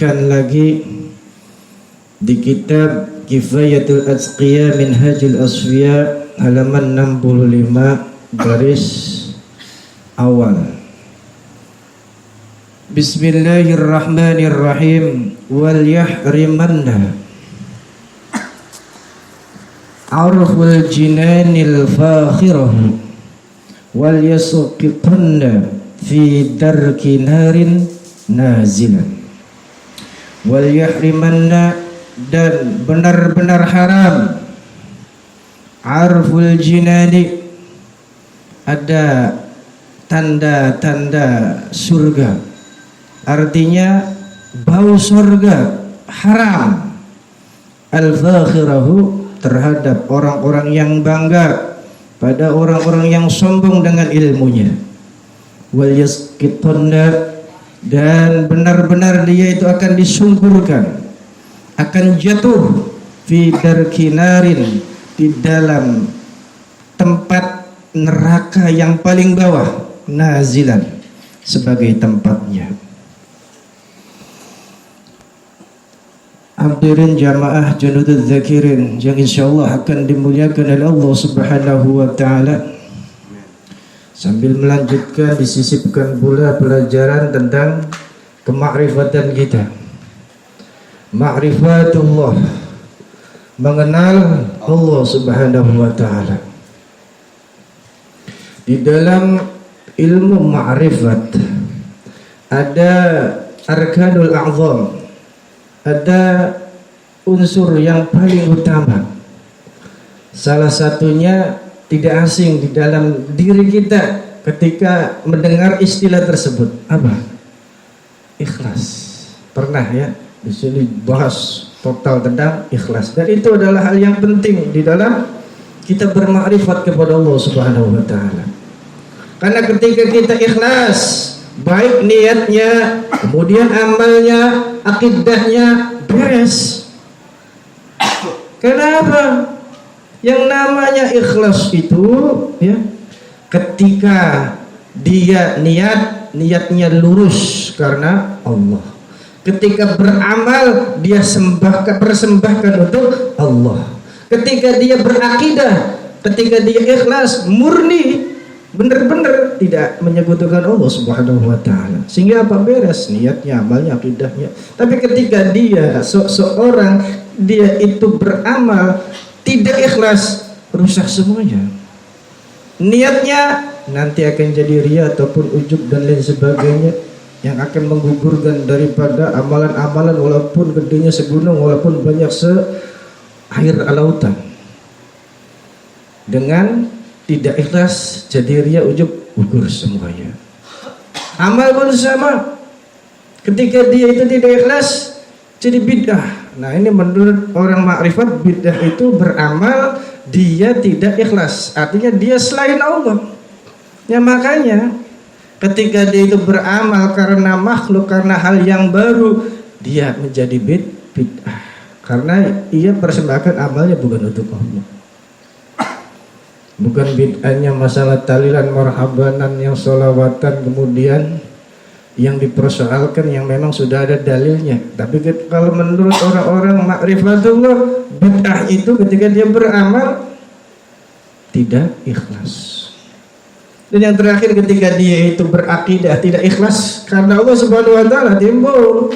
lagi di kitab Kifayatul Atqiya Minhajul Asfiya halaman 65 garis awal. Bismillahirrahmanirrahim. Wal yahrimanna arful jinanil fakhirah wal yasqitanna fi darki narin nazilan. Wal yahrimanna, dan benar-benar haram, arful jinani, ada tanda-tanda surga, artinya bau surga haram. Al-fakhirahu, terhadap orang-orang yang bangga pada orang-orang yang sombong dengan ilmunya. Wal yasqitanna, dan benar-benar dia itu akan disungkurkan, akan jatuh fi darkinarin, di dalam tempat neraka yang paling bawah, nazilan, sebagai tempatnya. Hadirin jamaah Janudul Zakirin yang insyaallah akan dimuliakan oleh Allah Subhanahu wa taala. Sambil melanjutkan, disisipkan pula pelajaran tentang kemakrifatan kita. Ma'rifatullah, mengenal Allah Subhanahu wa taala. Di dalam ilmu ma'rifat ada arkanul a'zam, ada unsur yang paling utama. Salah satunya tidak asing di dalam diri kita ketika mendengar istilah tersebut. Apa? Ikhlas. Pernah ya di sini bahas total tentang ikhlas, dan itu adalah hal yang penting di dalam kita bermakrifat kepada Allah Subhanahu wa taala. Karena ketika kita ikhlas, baik niatnya, kemudian amalnya, akidahnya beres. Kenapa? Yang namanya ikhlas itu ya, ketika dia niatnya lurus karena Allah. Ketika beramal dia persembahkan untuk Allah. Ketika dia berakidah, ketika dia ikhlas murni, benar-benar tidak menyekutukan Allah Subhanahu wa taala. Sehingga apa? Beres niatnya, amalnya, akidahnya. Tapi ketika dia seorang dia itu beramal tidak ikhlas, rusak semuanya. Niatnya nanti akan jadi ria ataupun ujub dan lain sebagainya, yang akan menggugurkan daripada amalan-amalan walaupun gedenya segunung, walaupun banyak air lautan. Dengan tidak ikhlas jadi ria, ujub, gugur semuanya. Amal pun sama. Ketika dia itu tidak ikhlas jadi bid'ah. Nah, ini menurut orang makrifat, bid'ah itu beramal dia tidak ikhlas, artinya dia selain Allah. Ya makanya ketika dia itu beramal karena makhluk, karena hal yang baru, dia menjadi bid'ah karena ia persembahkan amalnya bukan untuk Allah. Bukan bid'ahnya masalah talilan marhabanan yang sholawatan kemudian yang dipersoalkan yang memang sudah ada dalilnya. Tapi kalau menurut orang-orang makrifatullah, bid'ah itu ketika dia beramal tidak ikhlas. Dan yang terakhir ketika dia itu berakidah tidak ikhlas karena Allah Subhanahu wa taala, timbul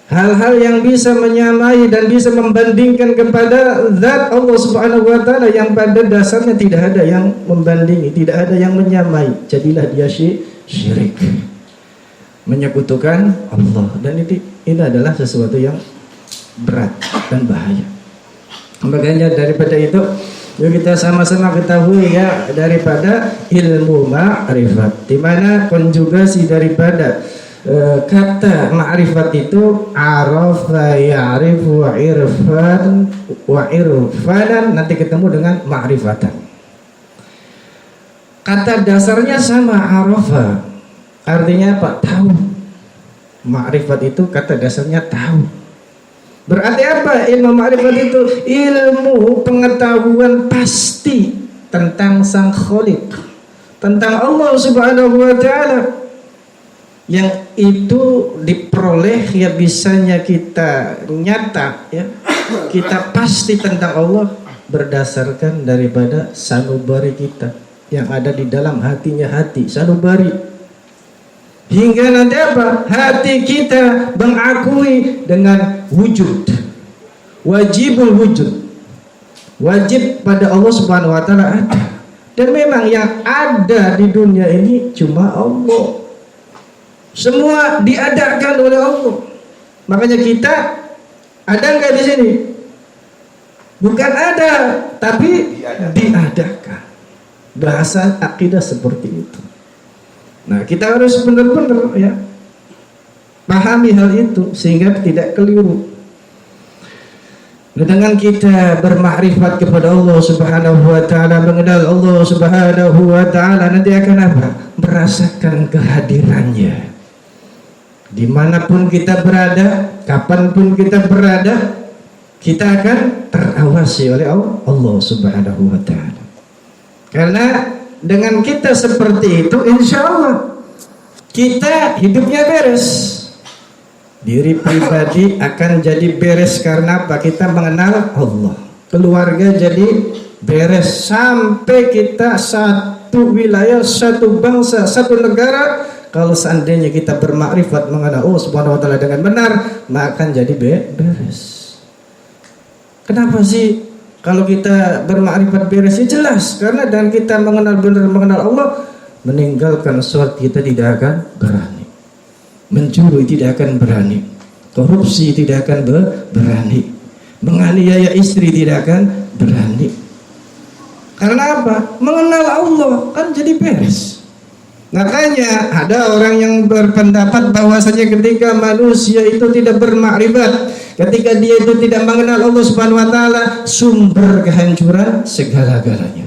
hal-hal yang bisa menyamai dan bisa membandingkan kepada zat Allah Subhanahu wa taala yang pada dasarnya tidak ada yang membandingi, tidak ada yang menyamai. Jadilah dia syirik, menyekutukan Allah, dan ini adalah sesuatu yang berat dan bahaya. Makanya daripada itu, yuk kita sama-sama ketahui ya, daripada ilmu ma'rifat, di mana konjugasi daripada kata ma'rifat itu arafa ya'rifu wa irfanan, nanti ketemu dengan ma'rifatan. Kata dasarnya sama, arafa artinya apa? Tahu. Ma'rifat itu kata dasarnya tahu. Berarti apa? Ilmu ma'rifat itu ilmu pengetahuan pasti tentang Sang Khaliq, tentang Allah Subhanahu wa taala. yang itu diperoleh ya bisanya kita nyata ya, kita pasti tentang Allah berdasarkan daripada sanubari kita yang ada di dalam hatinya hati sanubari, hingga nanti apa, hati kita mengakui dengan wujud, wajibul wujud, wajib pada Allah Subhanahu wa taala ada. Dan memang yang ada di dunia ini cuma Allah. Semua diadakan oleh Allah. Makanya kita ada nggak di sini? Bukan ada, tapi diadakan. Bahasa akidah seperti itu. Nah, kita harus benar-benar ya pahami hal itu sehingga tidak keliru. Dengan kita bermakrifat kepada Allah Subhanahu wa taala, mengenal Allah Subhanahu wa taala, nanti akan apa? Merasakan kehadirannya. Dimanapun kita berada, kapanpun kita berada, kita akan terawasi oleh Allah Subhanahu wa taala. Karena dengan kita seperti itu, insya Allah kita hidupnya beres. Diri pribadi akan jadi beres karena apa? Kita mengenal Allah. Keluarga jadi beres sampai kita satu wilayah, satu bangsa, satu negara. Kalau seandainya kita bermakrifat mengenal Allah Subhanahu wa taala dengan benar, maka akan jadi beres. Kenapa sih kalau kita bermakrifat beres? Ya jelas, karena dengan kita mengenal benar, mengenal Allah, meninggalkan sholat kita tidak akan berani. Mencuri tidak akan berani, korupsi tidak akan berani, menganiaya istri tidak akan berani. Karena apa? Mengenal Allah kan jadi beres. Makanya ada orang yang berpendapat bahwasanya ketika manusia itu tidak bermakrifat, ketika dia itu tidak mengenal Allah Subhanahu wa taala, sumber kehancuran segala-galanya.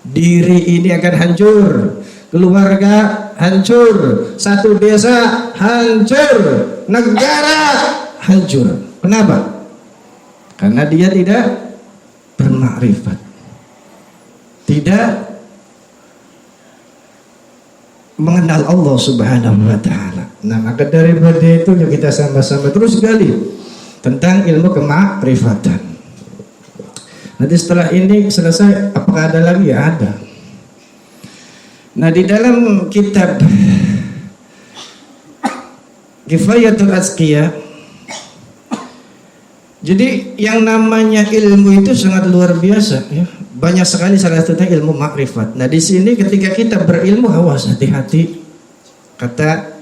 Diri ini akan hancur, keluarga hancur, satu desa hancur, negara hancur. Kenapa? Karena dia tidak bermakrifat, tidak mengenal Allah Subhanahu wa taala. Nah, maka daripada itu yuk kita sama-sama terus gali tentang ilmu kemakrifatan. Nanti setelah ini selesai, apakah ada lagi? Ya ada. Nah, di dalam kitab Kifayatul Azkiyah, jadi yang namanya ilmu itu sangat luar biasa ya. Banyak sekali salah satunya ilmu makrifat. Nah, di sini ketika kita berilmu, awas hati-hati. Kata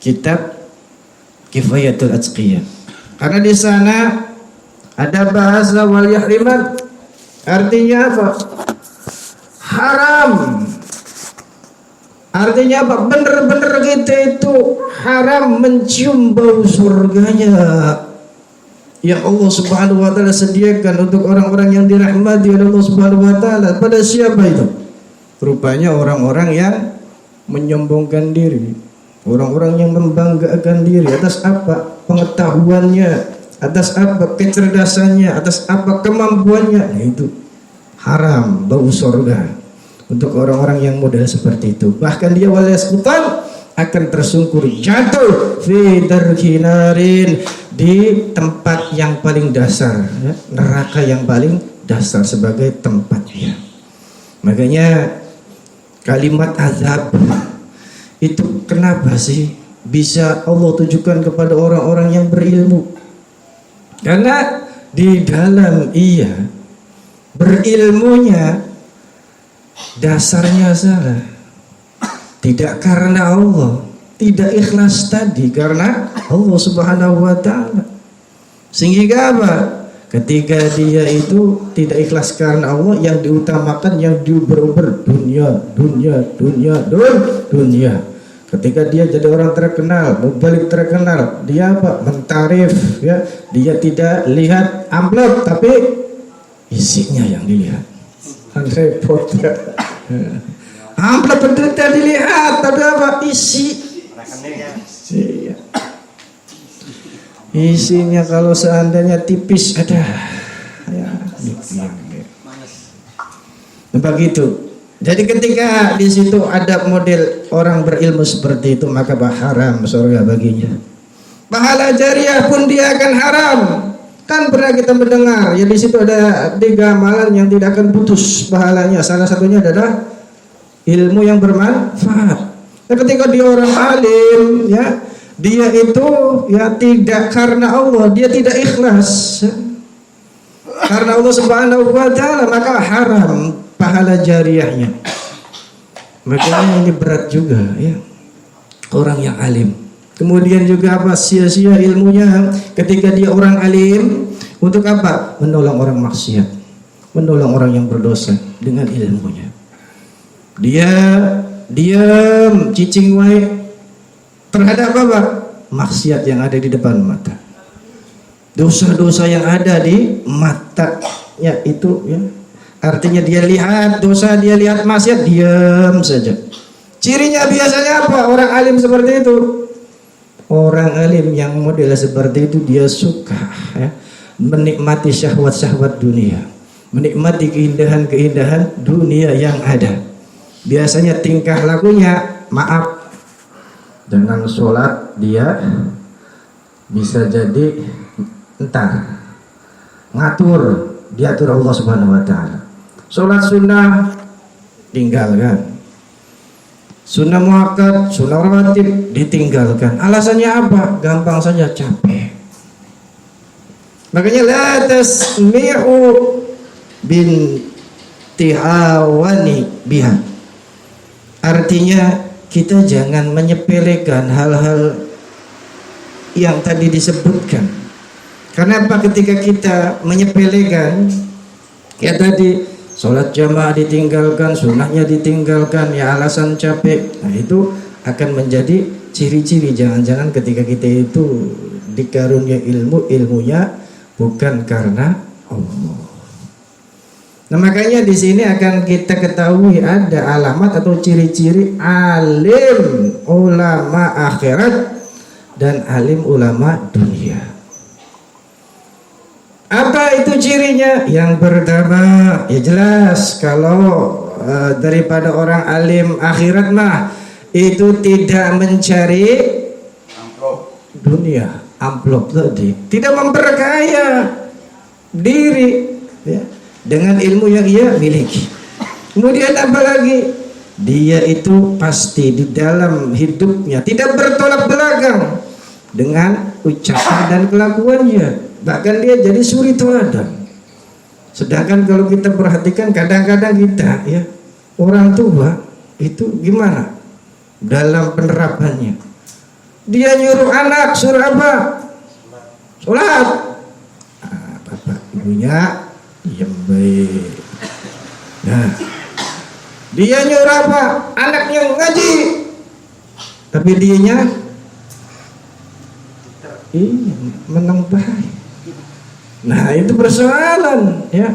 kitab Kifayatul Azkiyah. Karena di sana ada bahasa wal yahrimat. Artinya apa? Haram. Artinya apa? Bener-bener kita itu haram mencium bau surganya yang Allah Subhanahu wa taala sediakan untuk orang-orang yang dirahmati oleh Allah Subhanahu wa taala. Pada siapa itu? Rupanya orang-orang yang menyombongkan diri, orang-orang yang membanggakan diri atas apa? Pengetahuannya, atas apa? Kecerdasannya, atas apa? Kemampuannya. Nah, itu haram bau surga untuk orang-orang yang model seperti itu. Bahkan dia walaskutan akan tersungkur jatuh fi darkinarin, di tempat yang paling dasar ya, neraka yang paling dasar sebagai tempatnya. Makanya kalimat azab itu kenapa sih bisa Allah tujukan kepada orang-orang yang berilmu? Karena di dalam ia berilmunya dasarnya salah, tidak karena Allah, tidak ikhlas tadi karena Allah Subhanahu wa taala. Sehingga apa? Ketika dia itu tidak ikhlas karena Allah, yang diutamakan, yang diuber-uber dunia. Ketika dia jadi orang terkenal, mubalik terkenal, dia apa? Mentarif ya. Dia tidak lihat amplop tapi isinya yang dilihat. Kan repot ya. Amplop tidak dilihat tapi apa? Isinya kalau seandainya tipis ada ya, begitu. Jadi ketika di situ ada model orang berilmu seperti itu, maka haram surga baginya. Pahala jariah pun dia akan haram. Kan pernah kita mendengar ya, di situ ada 3 amalan yang tidak akan putus pahalanya. Salah satunya adalah ilmu yang bermanfaat. Nah, ketika dia orang alim ya, dia itu ya tidak karena Allah, dia tidak ikhlas karena Allah Subhanahu wa taala, maka haram pahala jariahnya. Makanya ini berat juga ya, orang yang alim. Kemudian juga apa, sia-sia ilmunya ketika dia orang alim. Untuk apa? Menolong orang maksiat, menolong orang yang berdosa dengan ilmunya. Dia diam cicing wae terhadap apa? Maksiat yang ada di depan mata, dosa-dosa yang ada di matanya itu ya. Artinya dia lihat dosa, dia lihat maksiat, diam saja. Cirinya biasanya apa? Orang alim seperti itu. Orang alim yang model seperti itu dia suka ya, menikmati syahwat-syahwat dunia, menikmati keindahan-keindahan dunia yang ada. Biasanya tingkah lakunya, maaf, dengan sholat dia bisa jadi entar ngatur, diatur Allah Subhanahu wa taala. Sholat sunnah tinggalkan, sunnah muakkad, sunnah rawatib ditinggalkan. Alasannya apa? Gampang saja, capek. Makanya la tasmi'u bintihawani biha. Artinya kita jangan menyepelekan hal-hal yang tadi disebutkan. Karena apa? Ketika kita menyepelekan ya tadi, sholat jamaah ditinggalkan, sunnahnya ditinggalkan, ya alasan capek. Nah itu akan menjadi ciri-ciri jangan-jangan ketika kita itu dikarunia ilmu, ilmunya bukan karena Allah. Nah makanya di sini akan kita ketahui ada alamat atau ciri-ciri alim ulama akhirat dan alim ulama dunia. Apa itu cirinya? Yang pertama ya jelas, kalau daripada orang alim akhirat mah itu tidak mencari dunia, amplop tadi, tidak memperkaya diri ya, dengan ilmu yang ia miliki. Kemudian apalagi? Dia itu pasti di dalam hidupnya tidak bertolak belakang dengan ucapan dan kelakuannya. Bahkan dia jadi suri teladan. Sedangkan kalau kita perhatikan kadang-kadang kita ya, orang tua itu gimana dalam penerapannya? Dia nyuruh anak suruh apa? Sholat. Nah, bapak ibunya diam baik. Nah, dia nyuruh apa? Anaknya ngaji, tapi dianya menang baik. Nah itu persoalan ya.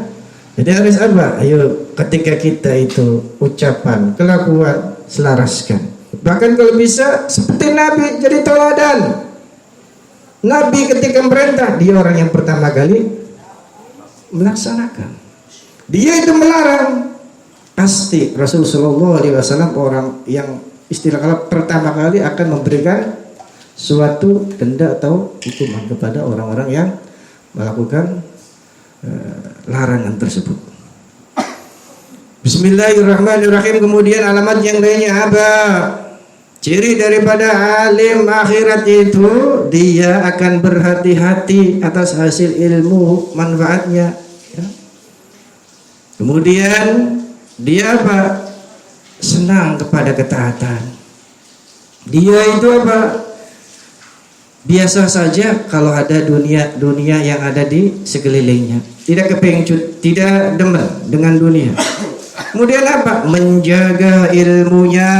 Jadi harus apa? Ayo ketika kita itu ucapan, kelakuan selaraskan. Bahkan kalau bisa seperti Nabi, jadi teladan. Nabi ketika merintah, dia orang yang pertama kali melaksanakan. Dia itu melarang. Pasti Rasulullah SAW orang yang istilah kalau pertama kali akan memberikan suatu denda atau hukuman kepada orang-orang yang melakukan larangan tersebut. Bismillahirrahmanirrahim. Kemudian alamat yang lainnya apa? Ciri daripada alim akhirat itu dia akan berhati-hati atas hasil ilmu manfaatnya ya. Kemudian dia apa? Senang kepada ketaatan. Dia itu apa? Biasa saja kalau ada dunia yang ada di sekelilingnya, tidak kepingcut, tidak demen dengan dunia. Kemudian apa? Menjaga ilmunya.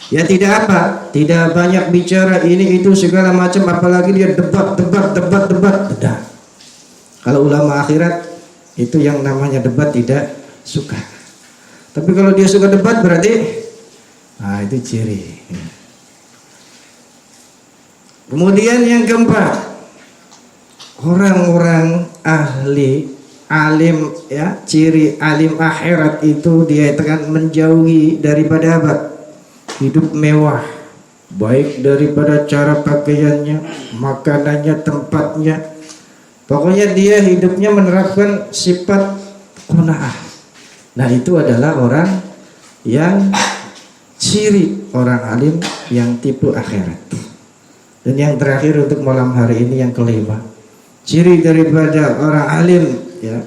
Ya tidak apa? Tidak banyak bicara ini itu segala macam, apalagi dia debat. Tidak. Kalau ulama akhirat itu yang namanya debat tidak suka. Tapi kalau dia suka debat berarti itu ciri. Kemudian yang keempat, orang-orang ahli alim ya, ciri alim akhirat itu dia akan menjauhi daripada apa? Hidup mewah, baik daripada cara pakaiannya, makanannya, tempatnya. Pokoknya dia hidupnya menerapkan sifat qanaah. Nah, itu adalah orang yang ciri orang alim yang tipe akhirat. Dan yang terakhir untuk malam hari ini yang kelima, ciri daripada orang alim ya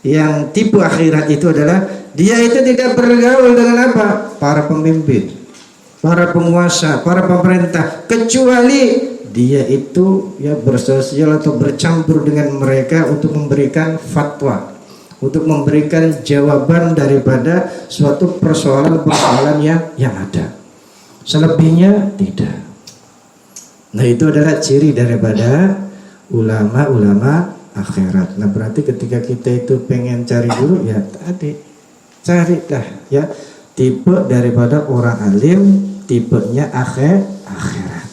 yang tipe akhirat itu adalah dia itu tidak bergaul dengan apa? Para pemimpin, para penguasa, para pemerintah, kecuali dia itu ya bersosial atau bercampur dengan mereka untuk memberikan fatwa, untuk memberikan jawaban daripada suatu persoalan-persoalan yang ada. Selebihnya tidak. Nah, itu adalah ciri daripada ulama-ulama akhirat. Nah, berarti ketika kita itu pengen cari guru ya tadi carilah ya tipe daripada orang alim, tipenya akhirat.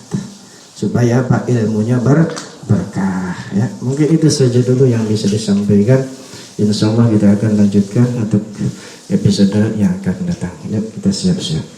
Supaya apa? Ilmunya berkah ya. Mungkin itu saja dulu yang bisa disampaikan. Insyaallah kita akan lanjutkan untuk episode yang akan datang. Ya, kita siap-siap.